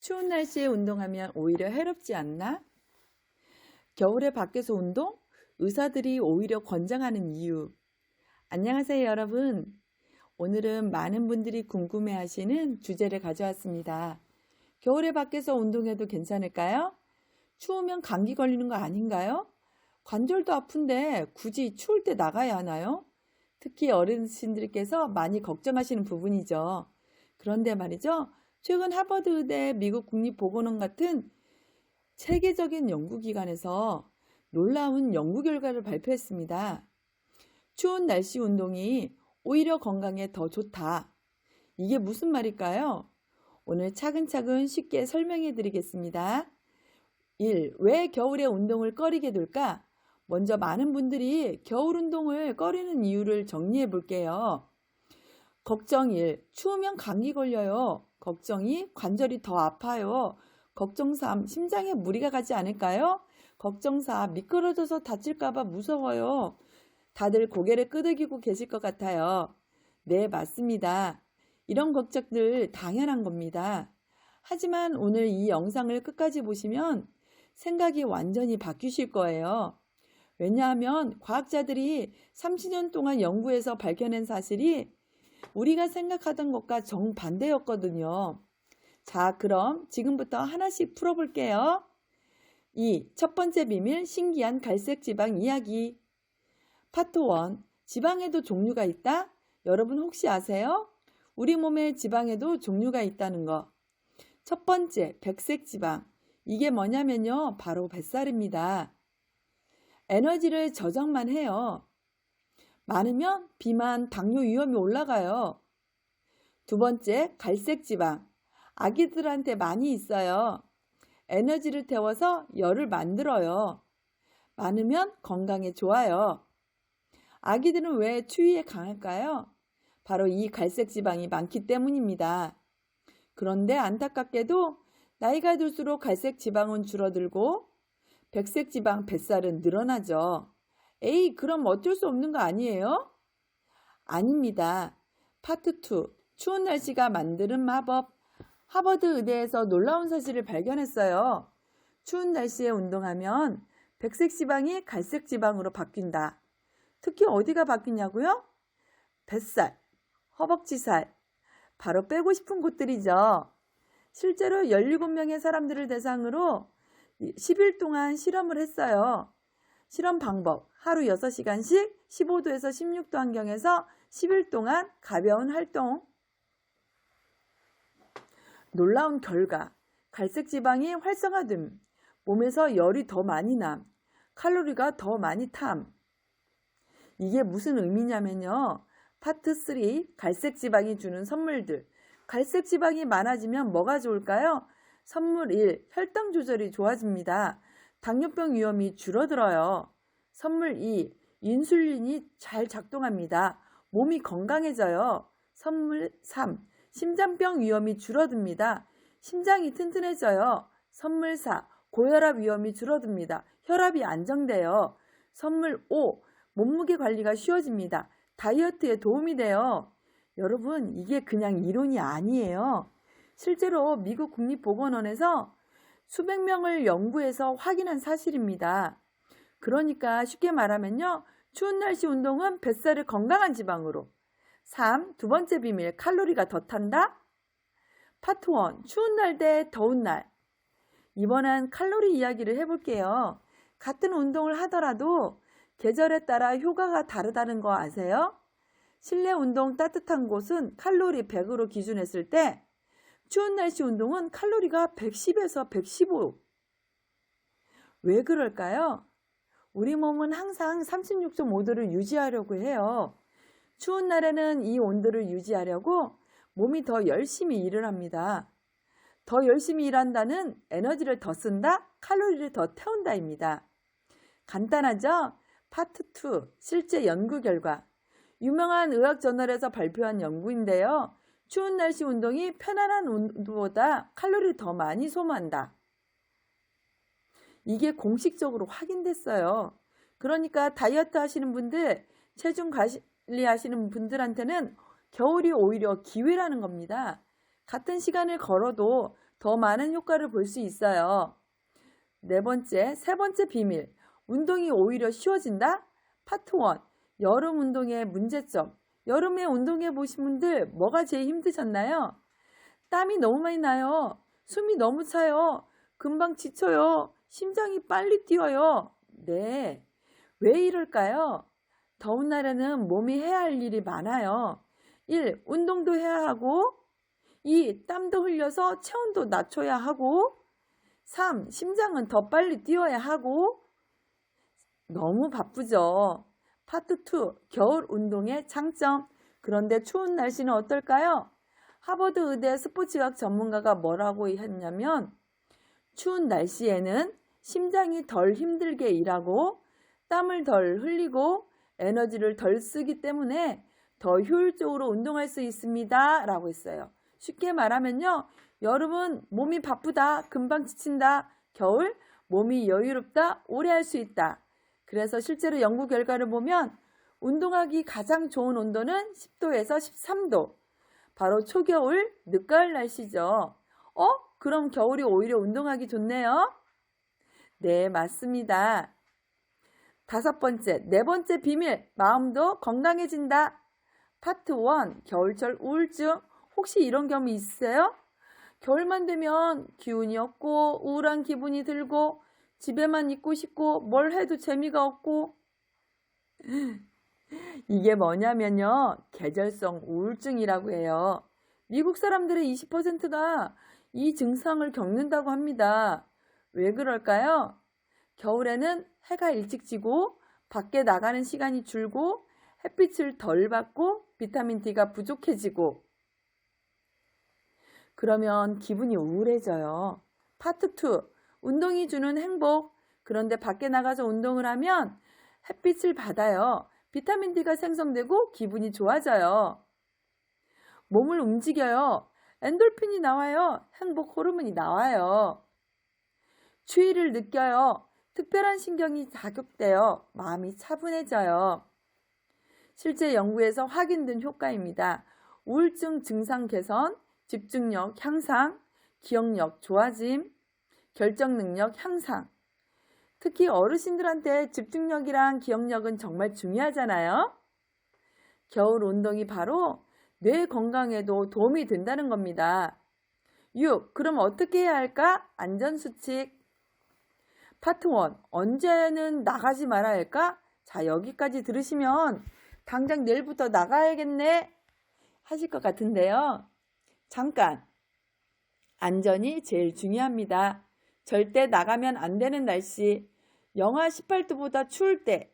추운 날씨에 운동하면 오히려 해롭지 않나? 겨울에 밖에서 운동? 의사들이 오히려 권장하는 이유. 안녕하세요, 여러분. 오늘은 많은 분들이 궁금해 하시는 주제를 가져왔습니다. 겨울에 밖에서 운동해도 괜찮을까요? 추우면 감기 걸리는 거 아닌가요? 관절도 아픈데 굳이 추울 때 나가야 하나요? 특히 어르신들께서 많이 걱정하시는 부분이죠. 그런데 말이죠. 최근 하버드 의대 미국 국립보건원 같은 세계적인 연구기관에서 놀라운 연구 결과를 발표했습니다. 추운 날씨 운동이 오히려 건강에 더 좋다. 이게 무슨 말일까요? 오늘 차근차근 쉽게 설명해 드리겠습니다. 1. 왜 겨울에 운동을 꺼리게 될까? 먼저 많은 분들이 겨울 운동을 꺼리는 이유를 정리해 볼게요. 걱정 1. 추우면 감기 걸려요. 걱정 2. 관절이 더 아파요. 걱정 3. 심장에 무리가 가지 않을까요? 걱정 4. 미끄러져서 다칠까봐 무서워요. 다들 고개를 끄덕이고 계실 것 같아요. 네, 맞습니다. 이런 걱정들 당연한 겁니다. 하지만 오늘 이 영상을 끝까지 보시면 생각이 완전히 바뀌실 거예요. 왜냐하면 과학자들이 30년 동안 연구해서 밝혀낸 사실이 우리가 생각하던 것과 정반대였거든요. 자, 그럼 지금부터 하나씩 풀어볼게요. 2. 첫 번째 비밀, 신기한 갈색 지방 이야기. 파트 1. 지방에도 종류가 있다? 여러분 혹시 아세요? 우리 몸에 지방에도 종류가 있다는 거. 첫 번째, 백색 지방. 이게 뭐냐면요. 바로 뱃살입니다. 에너지를 저장만 해요. 많으면 비만, 당뇨 위험이 올라가요. 두 번째, 갈색 지방. 아기들한테 많이 있어요. 에너지를 태워서 열을 만들어요. 많으면 건강에 좋아요. 아기들은 왜 추위에 강할까요? 바로 이 갈색 지방이 많기 때문입니다. 그런데 안타깝게도 나이가 들수록 갈색 지방은 줄어들고 백색 지방 뱃살은 늘어나죠. 에이, 그럼 어쩔 수 없는 거 아니에요? 아닙니다. 파트 2. 추운 날씨가 만드는 마법. 하버드 의대에서 놀라운 사실을 발견했어요. 추운 날씨에 운동하면 백색 지방이 갈색 지방으로 바뀐다. 특히 어디가 바뀌냐고요? 뱃살, 허벅지살. 바로 빼고 싶은 곳들이죠. 실제로 17명의 사람들을 대상으로 10일 동안 실험을 했어요. 실험 방법, 하루 6시간씩 15도에서 16도 환경에서 10일 동안 가벼운 활동. 놀라운 결과, 갈색 지방이 활성화됨, 몸에서 열이 더 많이 남, 칼로리가 더 많이 탐. 이게 무슨 의미냐면요. 파트 3, 갈색 지방이 주는 선물들. 갈색 지방이 많아지면 뭐가 좋을까요? 선물 1, 혈당 조절이 좋아집니다. 당뇨병 위험이 줄어들어요. 선물 2, 인슐린이 잘 작동합니다. 몸이 건강해져요. 선물 3, 심장병 위험이 줄어듭니다. 심장이 튼튼해져요. 선물 4, 고혈압 위험이 줄어듭니다. 혈압이 안정돼요. 선물 5, 몸무게 관리가 쉬워집니다. 다이어트에 도움이 돼요. 여러분, 이게 그냥 이론이 아니에요. 실제로 미국 국립보건원에서 수백 명을 연구해서 확인한 사실입니다. 그러니까 쉽게 말하면요. 추운 날씨 운동은 뱃살을 건강한 지방으로. 3. 두 번째 비밀, 칼로리가 더 탄다? 파트 1. 추운 날 대 더운 날. 이번엔 칼로리 이야기를 해볼게요. 같은 운동을 하더라도 계절에 따라 효과가 다르다는 거 아세요? 실내 운동 따뜻한 곳은 칼로리 100으로 기준했을 때 추운 날씨 운동은 칼로리가 110에서 115. 왜 그럴까요? 우리 몸은 항상 36.5도를 유지하려고 해요. 추운 날에는 이 온도를 유지하려고 몸이 더 열심히 일을 합니다. 더 열심히 일한다는 에너지를 더 쓴다, 칼로리를 더 태운다입니다. 간단하죠? 파트 2, 실제 연구 결과. 유명한 의학저널에서 발표한 연구인데요. 추운 날씨 운동이 편안한 온도보다 칼로리를 더 많이 소모한다. 이게 공식적으로 확인됐어요. 그러니까 다이어트 하시는 분들, 체중 관리하시는 분들한테는 겨울이 오히려 기회라는 겁니다. 같은 시간을 걸어도 더 많은 효과를 볼 수 있어요. 세 번째 비밀. 운동이 오히려 쉬워진다? 파트 1. 여름 운동의 문제점. 여름에 운동해 보신 분들 뭐가 제일 힘드셨나요? 땀이 너무 많이 나요. 숨이 너무 차요. 금방 지쳐요. 심장이 빨리 뛰어요. 네. 왜 이럴까요? 더운 날에는 몸이 해야 할 일이 많아요. 1. 운동도 해야 하고 2. 땀도 흘려서 체온도 낮춰야 하고 3. 심장은 더 빨리 뛰어야 하고 너무 바쁘죠. 파트 2. 겨울 운동의 장점. 그런데 추운 날씨는 어떨까요? 하버드 의대 스포츠학 전문가가 뭐라고 했냐면 추운 날씨에는 심장이 덜 힘들게 일하고 땀을 덜 흘리고 에너지를 덜 쓰기 때문에 더 효율적으로 운동할 수 있습니다. 라고 했어요. 쉽게 말하면요. 여름은 몸이 바쁘다. 금방 지친다. 겨울 몸이 여유롭다. 오래 할 수 있다. 그래서 실제로 연구 결과를 보면 운동하기 가장 좋은 온도는 10도에서 13도. 바로 초겨울, 늦가을 날씨죠. 그럼 겨울이 오히려 운동하기 좋네요. 네, 맞습니다. 네 번째 비밀, 마음도 건강해진다. 파트 1, 겨울철 우울증. 혹시 이런 경험 있으세요? 겨울만 되면 기운이 없고 우울한 기분이 들고 집에만 있고 싶고 뭘 해도 재미가 없고 이게 뭐냐면요. 계절성 우울증이라고 해요. 미국 사람들의 20%가 이 증상을 겪는다고 합니다. 왜 그럴까요? 겨울에는 해가 일찍 지고 밖에 나가는 시간이 줄고 햇빛을 덜 받고 비타민 D가 부족해지고 그러면 기분이 우울해져요. 파트 2. 운동이 주는 행복. 그런데 밖에 나가서 운동을 하면 햇빛을 받아요. 비타민 D가 생성되고 기분이 좋아져요. 몸을 움직여요. 엔돌핀이 나와요. 행복 호르몬이 나와요. 추위를 느껴요. 특별한 신경이 자극돼요. 마음이 차분해져요. 실제 연구에서 확인된 효과입니다. 우울증 증상 개선, 집중력 향상, 기억력 좋아짐, 결정 능력 향상. 특히 어르신들한테 집중력이랑 기억력은 정말 중요하잖아요. 겨울 운동이 바로 뇌 건강에도 도움이 된다는 겁니다. 6. 그럼 어떻게 해야 할까? 안전수칙. 파트 1. 언제는 나가지 말아야 할까? 자, 여기까지 들으시면 당장 내일부터 나가야겠네 하실 것 같은데요. 잠깐. 안전이 제일 중요합니다. 절대 나가면 안 되는 날씨. 영하 18도보다 추울 때,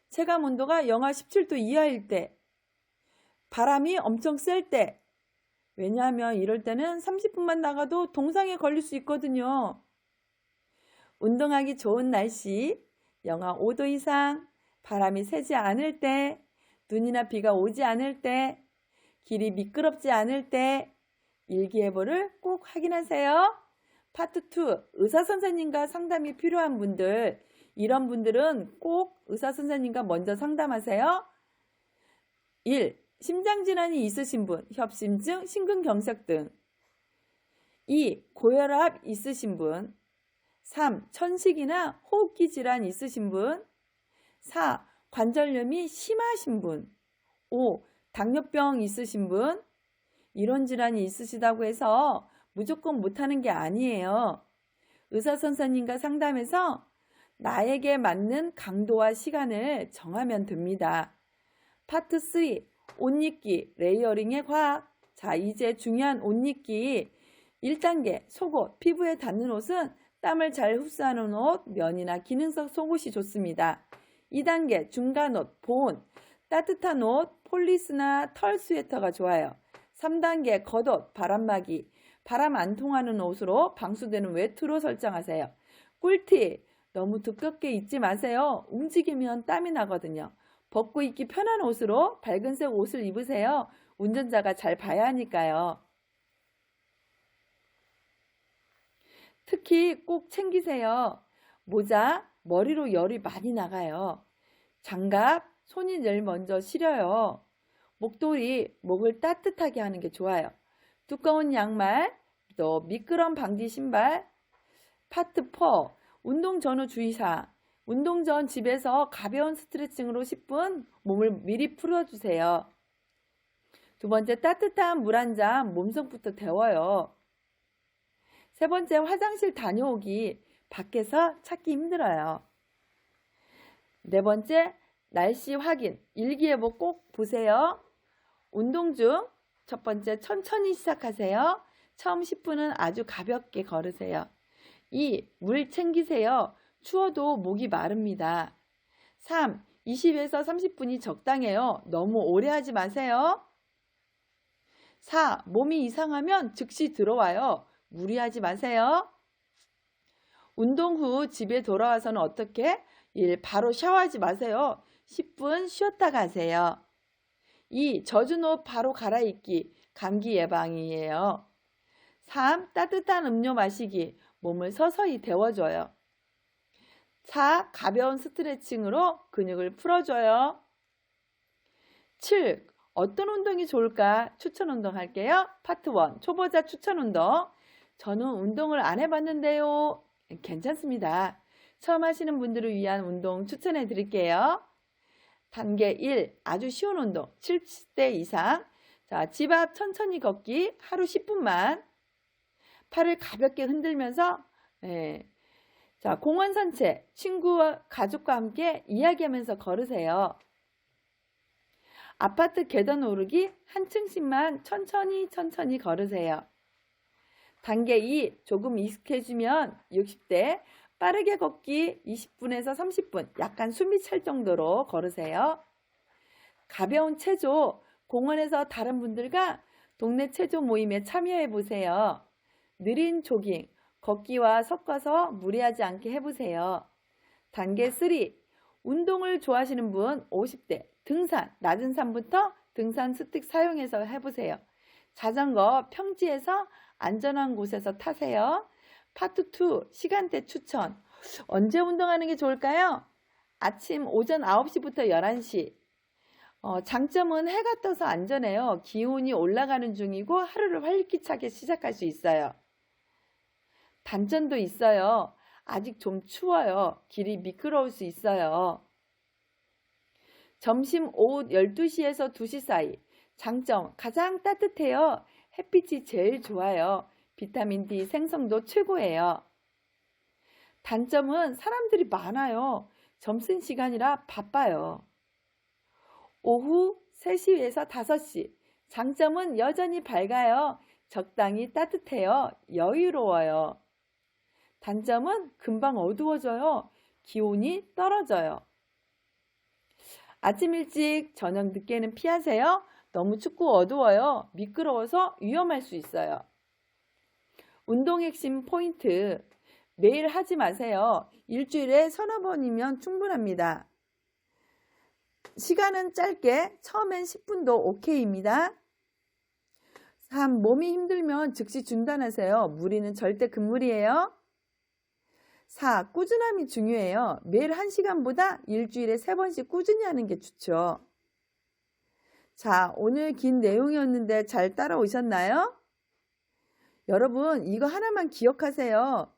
체감 온도가 영하 17도 이하일 때, 바람이 엄청 셀 때. 왜냐하면 이럴 때는 30분만 나가도 동상에 걸릴 수 있거든요. 운동하기 좋은 날씨, 영하 5도 이상, 바람이 세지 않을 때, 눈이나 비가 오지 않을 때, 길이 미끄럽지 않을 때, 일기예보를 꼭 확인하세요. 파트 2. 의사 선생님과 상담이 필요한 분들. 이런 분들은 꼭 의사 선생님과 먼저 상담하세요. 1. 심장질환이 있으신 분, 협심증, 심근경색 등. 2. 고혈압 있으신 분. 3. 천식이나 호흡기 질환 있으신 분. 4. 관절염이 심하신 분. 5. 당뇨병 있으신 분. 이런 질환이 있으시다고 해서 무조건 못하는 게 아니에요. 의사 선생님과 상담해서 나에게 맞는 강도와 시간을 정하면 됩니다. 파트 3. 옷 입기, 레이어링의 과학. 자, 이제 중요한 옷 입기. 1단계, 속옷. 피부에 닿는 옷은 땀을 잘 흡수하는 옷, 면이나 기능성 속옷이 좋습니다. 2단계, 중간 옷, 보온. 따뜻한 옷, 폴리스나 털 스웨터가 좋아요. 3단계, 겉옷, 바람막이. 바람 안 통하는 옷으로 방수되는 외투로 설정하세요. 꿀팁, 너무 두껍게 입지 마세요. 움직이면 땀이 나거든요. 벗고 입기 편한 옷으로 밝은색 옷을 입으세요. 운전자가 잘 봐야 하니까요. 특히 꼭 챙기세요. 모자, 머리로 열이 많이 나가요. 장갑, 손이 제일 먼저 시려요. 목도리, 목을 따뜻하게 하는 게 좋아요. 두꺼운 양말, 또 미끄럼 방지 신발. 파트 4. 운동 전후 주의사항. 운동 전 집에서 가벼운 스트레칭으로 10분 몸을 미리 풀어주세요. 두 번째, 따뜻한 물 한 잔 몸속부터 데워요. 세 번째, 화장실 다녀오기. 밖에서 찾기 힘들어요. 네 번째, 날씨 확인. 일기예보 꼭 보세요. 운동 중 첫 번째, 천천히 시작하세요. 처음 10분은 아주 가볍게 걸으세요. 2. 물 챙기세요. 추워도 목이 마릅니다. 3. 20에서 30분이 적당해요. 너무 오래 하지 마세요. 4. 몸이 이상하면 즉시 들어와요. 무리하지 마세요. 운동 후 집에 돌아와서는 어떻게? 1. 바로 샤워하지 마세요. 10분 쉬었다 가세요. 2. 젖은 옷 바로 갈아입기. 감기 예방이에요. 3. 따뜻한 음료 마시기. 몸을 서서히 데워줘요. 4. 가벼운 스트레칭으로 근육을 풀어줘요. 7. 어떤 운동이 좋을까? 추천 운동 할게요. 파트 1. 초보자 추천 운동. 저는 운동을 안 해봤는데요. 괜찮습니다. 처음 하시는 분들을 위한 운동 추천해 드릴게요. 단계 1. 아주 쉬운 운동. 70대 이상. 자, 집 앞 천천히 걷기. 하루 10분만. 팔을 가볍게 흔들면서 자, 공원 산책. 친구와 가족과 함께 이야기하면서 걸으세요. 아파트 계단 오르기 한 층씩만 천천히 걸으세요. 단계 2. 조금 익숙해지면 60대 빠르게 걷기 20분에서 30분 약간 숨이 찰 정도로 걸으세요. 가벼운 체조. 공원에서 다른 분들과 동네 체조 모임에 참여해 보세요. 느린 조깅. 걷기와 섞어서 무리하지 않게 해보세요. 단계 3. 운동을 좋아하시는 분 50대 등산. 낮은 산부터 등산 스틱 사용해서 해보세요. 자전거 평지에서 안전한 곳에서 타세요. 파트 2. 시간대 추천. 언제 운동하는 게 좋을까요? 아침 오전 9시부터 11시. 장점은 해가 떠서 안전해요. 기온이 올라가는 중이고 하루를 활기차게 시작할 수 있어요. 단점도 있어요. 아직 좀 추워요. 길이 미끄러울 수 있어요. 점심 오후 12시에서 2시 사이. 장점, 가장 따뜻해요. 햇빛이 제일 좋아요. 비타민 D 생성도 최고예요. 단점은 사람들이 많아요. 점심시간이라 바빠요. 오후 3시에서 5시. 장점은 여전히 밝아요. 적당히 따뜻해요. 여유로워요. 단점은 금방 어두워져요. 기온이 떨어져요. 아침 일찍, 저녁 늦게는 피하세요. 너무 춥고 어두워요. 미끄러워서 위험할 수 있어요. 운동 핵심 포인트. 매일 하지 마세요. 일주일에 서너 번이면 충분합니다. 시간은 짧게, 처음엔 10분도 오케이입니다. 3. 몸이 힘들면 즉시 중단하세요. 무리는 절대 금물이에요. 4. 꾸준함이 중요해요. 매일 1시간보다 일주일에 3번씩 꾸준히 하는 게 좋죠. 자, 오늘 긴 내용이었는데 잘 따라오셨나요? 여러분, 이거 하나만 기억하세요.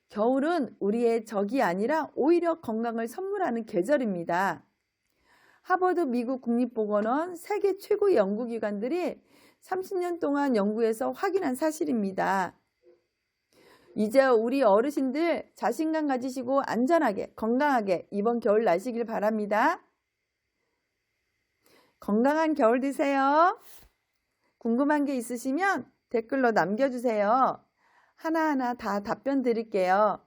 겨울은 우리의 적이 아니라 오히려 건강을 선물하는 계절입니다. 하버드 미국 국립보건원 세계 최고의 연구기관들이 30년 동안 연구해서 확인한 사실입니다. 이제 우리 어르신들 자신감 가지시고 안전하게 건강하게 이번 겨울 나시길 바랍니다. 건강한 겨울 되세요. 궁금한 게 있으시면 댓글로 남겨주세요. 하나하나 다 답변 드릴게요.